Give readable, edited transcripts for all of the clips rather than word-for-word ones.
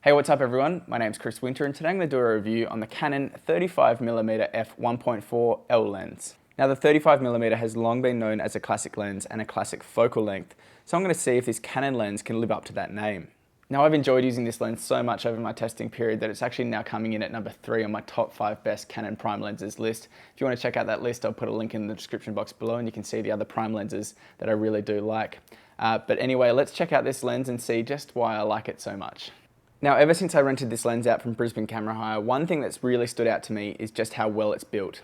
Hey, what's up everyone? My name's Chris Winter and today I'm going to do a review on the Canon 35mm f1.4 L lens. Now the 35mm has long been known as a classic lens and a classic focal length, so I'm going to see if this Canon lens can live up to that name. Now I've enjoyed using this lens so much over my testing period that it's actually now coming in at number 3 on my top 5 best Canon prime lenses list. If you want to check out that list, I'll put a link in the description box below and you can see the other prime lenses that I really do like. But anyway, let's check out this lens and see just why I like it so much. Now, ever since I rented this lens out from Brisbane Camera Hire, one thing that's really stood out to me is just how well it's built.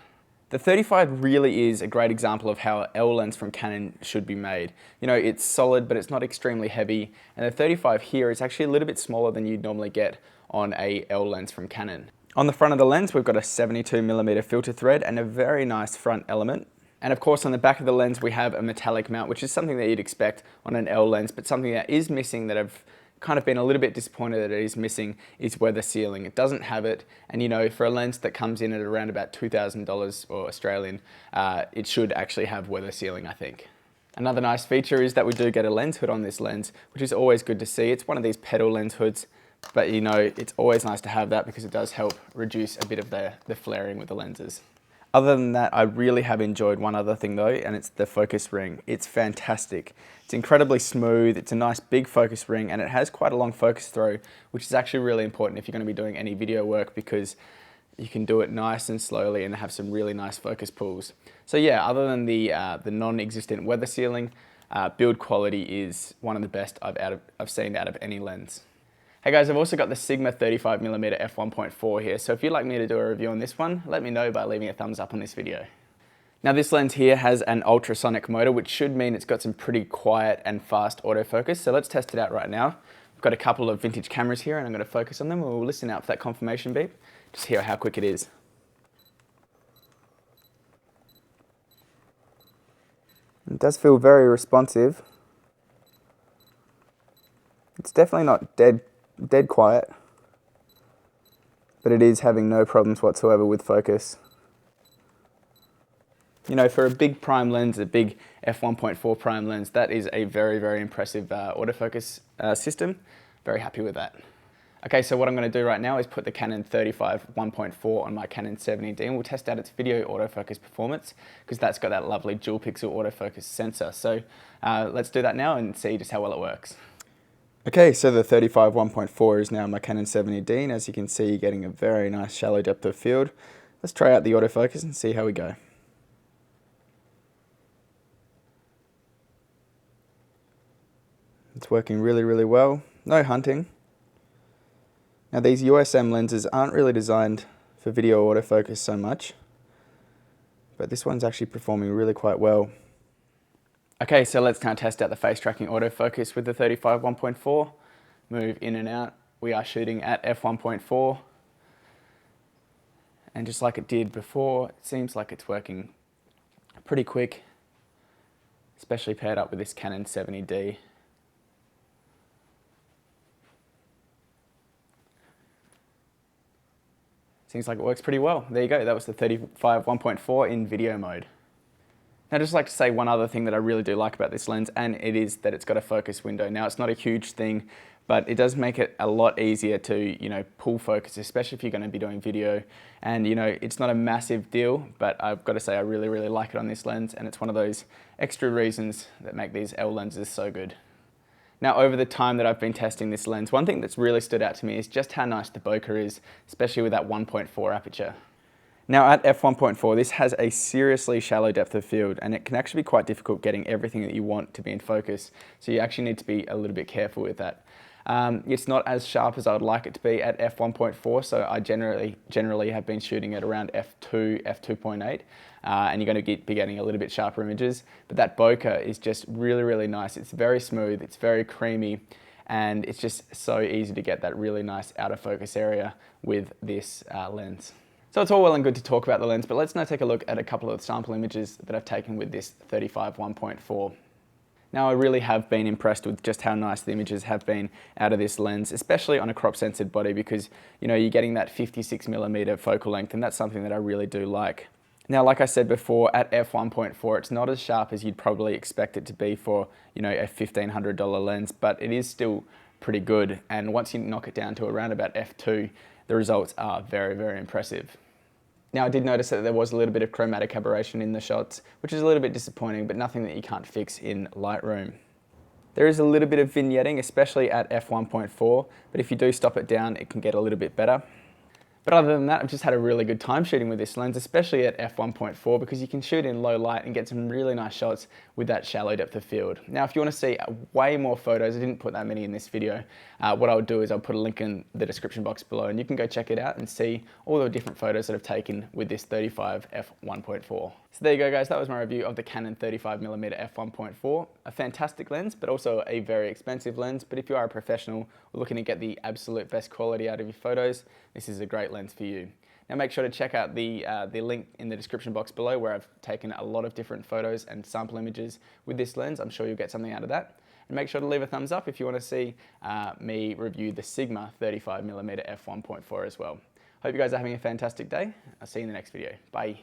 The 35 really is a great example of how an L lens from Canon should be made. You know, it's solid, but it's not extremely heavy, and the 35 here is actually a little bit smaller than you'd normally get on a L lens from Canon. On the front of the lens, we've got a 72mm filter thread and a very nice front element. And of course, on the back of the lens, we have a metallic mount, which is something that you'd expect on an L lens, but something that is missing that I've kind of been a little bit disappointed that it is missing is weather sealing. It doesn't have it, and you know, for a lens that comes in at around about $2,000 or Australian, it should actually have weather sealing, I think. Another nice feature is that we do get a lens hood on this lens, which is always good to see. It's one of these pedal lens hoods, but you know, it's always nice to have that because it does help reduce a bit of the flaring with the lenses. Other than that, I really have enjoyed one other thing though, and it's the focus ring. It's fantastic. It's incredibly smooth, it's a nice big focus ring, and it has quite a long focus throw, which is actually really important if you're going to be doing any video work because you can do it nice and slowly and have some really nice focus pulls. So yeah, other than the non-existent weather sealing, build quality is one of the best I've seen out of any lens. Hey guys, I've also got the Sigma 35mm f1.4 here, so if you'd like me to do a review on this one, let me know by leaving a thumbs up on this video. Now this lens here has an ultrasonic motor, which should mean it's got some pretty quiet and fast autofocus, so let's test it out right now. I've got a couple of vintage cameras here and I'm going to focus on them and we'll listen out for that confirmation beep, just hear how quick it is. It does feel very responsive. It's definitely not dead quiet, but it is having no problems whatsoever with focus. You know, for a big prime lens, a big f1.4 prime lens, that is a very, very impressive autofocus system. Very happy with that. Okay, so what I'm going to do right now is put the Canon 35 1.4 on my Canon 70D and we'll test out its video autofocus performance because that's got that lovely dual pixel autofocus sensor. So let's do that now and see just how well it works. Okay, so the 35 1.4 is now my Canon 70D, and as you can see, you're getting a very nice shallow depth of field. Let's try out the autofocus and see how we go. It's working really, really well. No hunting. Now these USM lenses aren't really designed for video autofocus so much, but this one's actually performing really quite well. Okay, so let's now test out the face tracking autofocus with the 35 1.4. Move in and out. We are shooting at f1.4. And just like it did before, it seems like it's working pretty quick, especially paired up with this Canon 70D. Seems like it works pretty well. There you go, that was the 35 1.4 in video mode. Now, I'd just like to say one other thing that I really do like about this lens, and it is that it's got a focus window. Now, it's not a huge thing, but it does make it a lot easier to, you know, pull focus, especially if you're going to be doing video. And, you know, it's not a massive deal, but I've got to say I really, really like it on this lens, and it's one of those extra reasons that make these L lenses so good. Now, over the time that I've been testing this lens, one thing that's really stood out to me is just how nice the bokeh is, especially with that 1.4 aperture. Now at f1.4, this has a seriously shallow depth of field, and it can actually be quite difficult getting everything that you want to be in focus, so you actually need to be a little bit careful with that. It's not as sharp as I would like it to be at f1.4, so I generally have been shooting at around f2, f2.8, and you're going to be getting a little bit sharper images, but that bokeh is just really, really nice. It's very smooth, it's very creamy, and it's just so easy to get that really nice out of focus area with this lens. So it's all well and good to talk about the lens, but let's now take a look at a couple of sample images that I've taken with this 35 1.4. Now I really have been impressed with just how nice the images have been out of this lens, especially on a crop censored body because, you know, you're getting that 56mm focal length, and that's something that I really do like. Now, like I said before, at f1.4, it's not as sharp as you'd probably expect it to be for, you know, a $1,500 lens, but it is still pretty good. And once you knock it down to around about f2, the results are very, very impressive. Now, I did notice that there was a little bit of chromatic aberration in the shots, which is a little bit disappointing, but nothing that you can't fix in Lightroom. There is a little bit of vignetting, especially at f1.4, but if you do stop it down, it can get a little bit better. But other than that, I've just had a really good time shooting with this lens, especially at f1.4, because you can shoot in low light and get some really nice shots with that shallow depth of field. Now, if you want to see way more photos, I didn't put that many in this video, what I'll do is I'll put a link in the description box below and you can go check it out and see all the different photos that I've taken with this 35 f1.4. So there you go, guys, that was my review of the Canon 35mm f1.4. A fantastic lens, but also a very expensive lens. But if you are a professional or looking to get the absolute best quality out of your photos, this is a great lens for you. Now make sure to check out the link in the description box below where I've taken a lot of different photos and sample images with this lens. I'm sure you'll get something out of that. And make sure to leave a thumbs up if you want to see me review the Sigma 35mm f1.4 as well. Hope you guys are having a fantastic day. I'll see you in the next video. Bye.